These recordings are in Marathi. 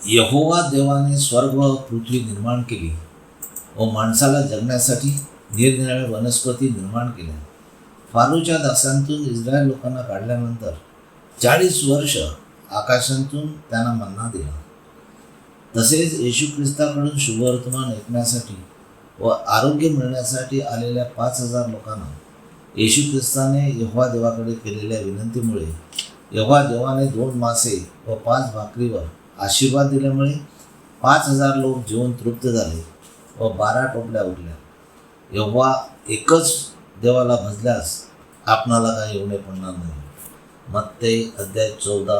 यहोवा देवाने स्वर्ग व पृथ्वी निर्माण केली व माणसाला जगण्यासाठी निरनिराळ्या वनस्पती निर्माण केल्या. फारोच्या दासांतून इस्रायल लोकांना काढल्यानंतर 40 वर्ष आकाशातून त्यांना मन्ना दिला. तसेच येशू ख्रिस्ताकडून शुभवर्तमान ऐकण्यासाठी व आरोग्य मिळण्यासाठी आलेल्या 5,000 लोकांना येशू ख्रिस्ताने यहोवा देवाकडे केलेल्या विनंतीमुळे यहोवा देवाने 2 मासे व 5 भाकरीवर आशीर्वाद दिल्यामुळे 5,000 लोक जेवून तृप्त झाले व 12 टोपल्या उरल्या. यहोवा एकच देवाला भजल्यास आपणाला काही उणे पडणार नाही. मत्ते अध्याय 14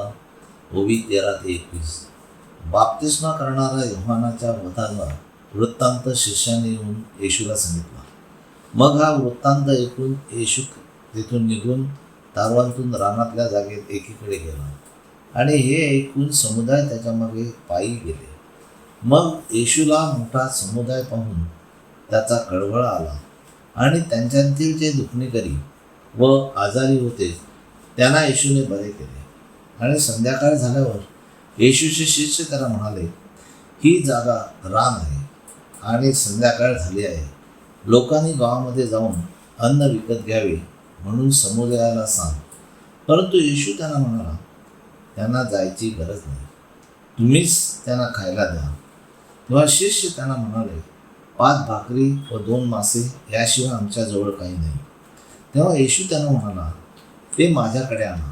ओवी 13-21. बाप्तिस्मा करणारा योहानाच्या वधाचा वृत्तांत शिष्याने येऊन येशूला सांगितला. मग हा वृत्तांत ऐकून येशू तिथून निघून तारवांतून रानातल्या जागेत एकीकडे गेला आणि हे ऐकून समुदाय त्याच्यामागे पायी गेले. मग येशूला मोठा समुदाय पाहून त्याचा कळवळ आला आणि त्यांच्यातील जे दुखणेकरी व आजारी होते त्यांना येशूने बरे केले. आणि संध्याकाळ झाल्यावर येशूचे शिष्य त्याला म्हणाले, ही जागा रान आहे आणि संध्याकाळ झाली आहे. लोकांनी गावामध्ये जाऊन अन्न विकत घ्यावे म्हणून समुदायाला सांग. परंतु येशू त्यांना म्हणाला, त्यांना जायची गरज नाही, तुम्हीच त्यांना खायला द्या. तेव्हा शिष्य त्यांना म्हणाले, 5 भाकरी व 2 मासे याशिवाय आमच्याजवळ काही नाही. तेव्हा येशू त्यांना म्हणाला, ते माझ्याकडे आणा.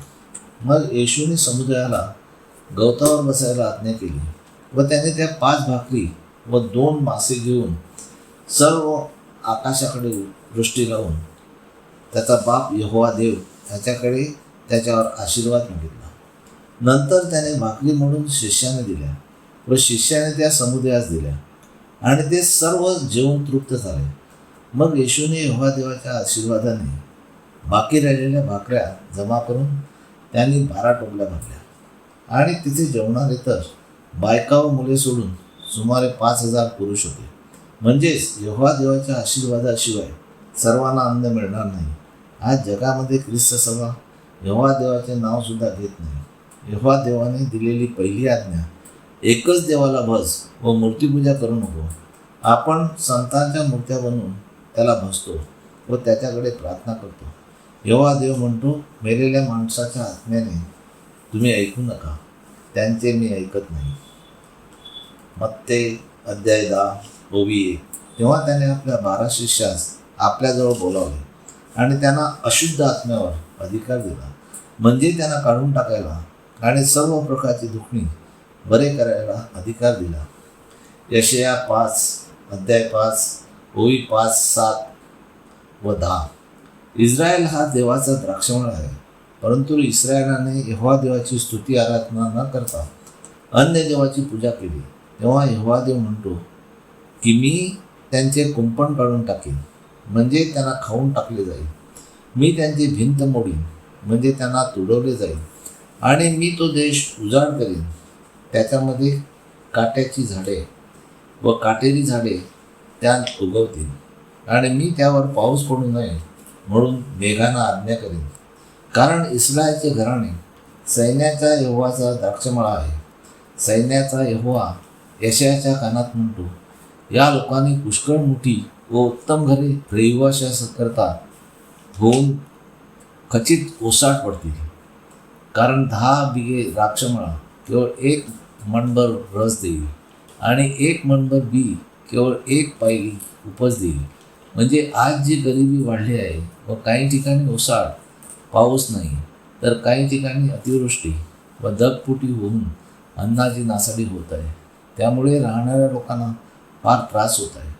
मग येशूने समुदायाला गवतावर बसायला आज्ञा केली व त्याने त्या 5 भाकरी व 2 मासे घेऊन सर्व आकाशाकडे दृष्टी लावून त्याचा बाप यहोवा देव ह्याच्याकडे त्याच्यावर आशीर्वाद मागितला. नंतर त्याने भाकरी मोडून शिष्याने दिल्या व शिष्याने त्या समुदायास दिल्या आणि ते सर्व जेवून तृप्त झाले. मग येशूने यहोवा देवाच्या आशीर्वादाने बाकी राहिलेल्या भाकऱ्या जमा करून त्यांनी 12 टोपल्या भरल्या आणि तिथे जेवणारे तर बायका व मुले सोडून सुमारे 5,000 पुरुष होते. म्हणजेच यहोवा देवाच्या आशीर्वादाशिवाय सर्वांना अन्न मिळणार नाही. आज जगामध्ये ख्रिस्त सभा यहोवा देवाचे नावसुद्धा घेत नाही. यहोवा देवाने दिलेली पहिली आज्ञा, एकच देवाला भज व मूर्तीपूजा करू नको. आपण संतांच्या मूर्त्या बनवून त्याला भजतो व त्याच्याकडे प्रार्थना करतो. यहोवा देव म्हणतो, मेलेल्या माणसाच्या आत्म्याने तुम्ही ऐकू नका, त्यांचे मी ऐकत नाही. मत्ते अध्याय 10 ओवी 1. तेव्हा त्याने आपल्या 12 शिष्यास आपल्याजवळ बोलावले आणि त्यांना अशुद्ध आत्म्यावर अधिकार दिला, म्हणजे त्यांना काढून टाकायला आणि सर्व प्रकारची दुखणी बरे करायला अधिकार दिला. यशाया 5 अध्याय 5 ओवी 5, 7 व 10. इस्रायल हा देवाचा द्राक्षमळ आहे, परंतु इस्रायलाने यहोवा देवाची स्तुती आराधना न करता अन्य देवाची पूजा केली. तेव्हा यहोवा देव म्हणतो की मी त्यांचे कुंपण काढून टाकेन, म्हणजे त्यांना खाऊन टाकले जाईल. मी त्यांची भिंत मोडीन, म्हणजे त्यांना तुडवले जाईल. आणि मी तो देश उजाड करीन, त्याच्यामध्ये काट्याची झाडे व काटेरी झाडे त्यात उगवतील. आणि मी त्यावर पाऊस पडू नये म्हणून मेघांना आज्ञा करीन. कारण इस्रायलचे घराणे सैन्याच्या यहोवाचा द्राक्षमळा आहे. सैन्याचा यहोवा यशायाच्या कानात म्हणतो, या लोकांनी पुष्कळ मोठी व उत्तम घरे रहिवाशाकरता होऊन खचित ओसाड पडतील. कारण 10 बिघे द्राक्षमळा केवळ 1 मणभर रस देईल आणि 1 मणभर बी केवळ 1 पायली उपज देईल. म्हणजे आज जी गरिबी वाढली आहे व काही ठिकाणी ओसाड पाऊस नाही, तर काही ठिकाणी अतिवृष्टी व ढगफुटी होऊन अन्नाची नासाडी होत आहे. त्यामुळे राहणाऱ्या लोकांना फार त्रास होत आहे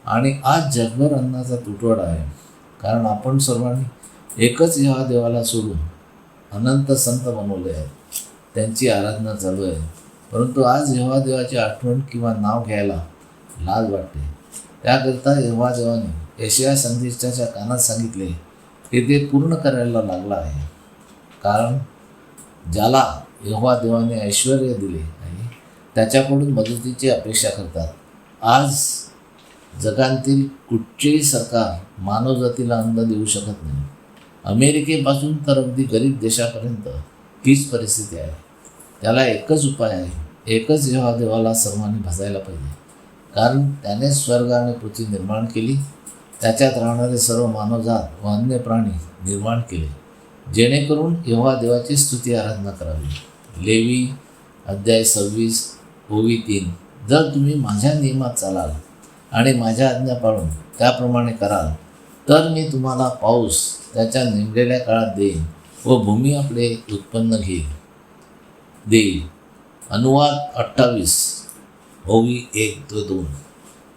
आणि आज जगभर अन्नाचा तुटवडा आहे. कारण आपण सर्वांनी एकच यहोवा देवाला सोडून अनंत संत बनवले आहेत, त्यांची आराधना चालू आहे. परंतु आज यहोवा देवाची आठवण किंवा नाव घ्यायला लाज वाटते. त्याकरिता यहोवा देवाने यशाया संदेशाच्या कानात सांगितले की ते पूर्ण करायला लागला आहे. कारण ज्याला यहोवा देवाने ऐश्वर दिले आहे त्याच्याकडून मदतीची अपेक्षा करतात. आज जगातील कुठचेही सरकार मानवजातीला अन्न देऊ शकत नाही. अमेरिकेपासून तर अगदी गरीब देशापर्यंत हीच परिस्थिती आहे. त्याला एकच उपाय आहे, एकच यहोवा देवाला सर्वांनी भजायला पाहिजे, कारण त्याने स्वर्ग आणि पृथ्वी निर्माण केली, त्याच्यात राहणारे सर्व मानवजात व अन्य प्राणी निर्माण केले, जेणेकरून यहोवा देवाची स्तुती आराधना करावी. लेवी अध्याय 26 ओवी 3. जर तुम्ही माझ्या नियमात चालाल आणि माझ्या आज्ञा पाळून त्याप्रमाणे कराल, तर मी तुम्हाला पाऊस त्याच्या नेमलेल्या काळात देईन व भूमी आपले उत्पन्न देईल. अनुवाद 28 ओवी 1-2.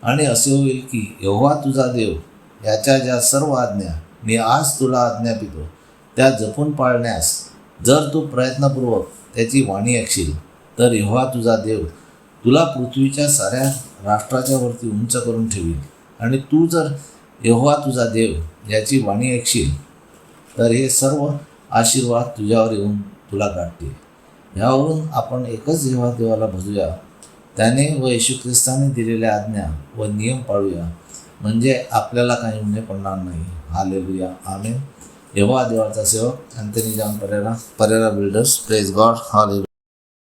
आणि असे होईल की यहोवा तुझा देव याच्या ज्या सर्व आज्ञा मी आज तुला आज्ञापितो त्या जपून पाळण्यास जर तू प्रयत्नपूर्वक त्याची वाणी ऐकशील, तर यहोवा तुझा देव तुला पृथ्वीच्या साऱ्या राष्ट्राच्या वरती उंच करून ठेवील. आणि तू जर यहोवा तुझा देव याची वाणी ऐकशील, तर हे सर्व आशीर्वाद तुझ्यावर येऊन तुला गाठतील. ह्यावरून आपण एकच यहोवा देवाला भजूया, त्याने व येशू ख्रिस्ताने दिलेल्या आज्ञा व नियम पाळूया, म्हणजे आपल्याला काही उणे पडणार नाही. हालेलुया, आमेन. यहोवा देवाचा सेवक Anthony John Pereira builders. Praise God. Hallelujah.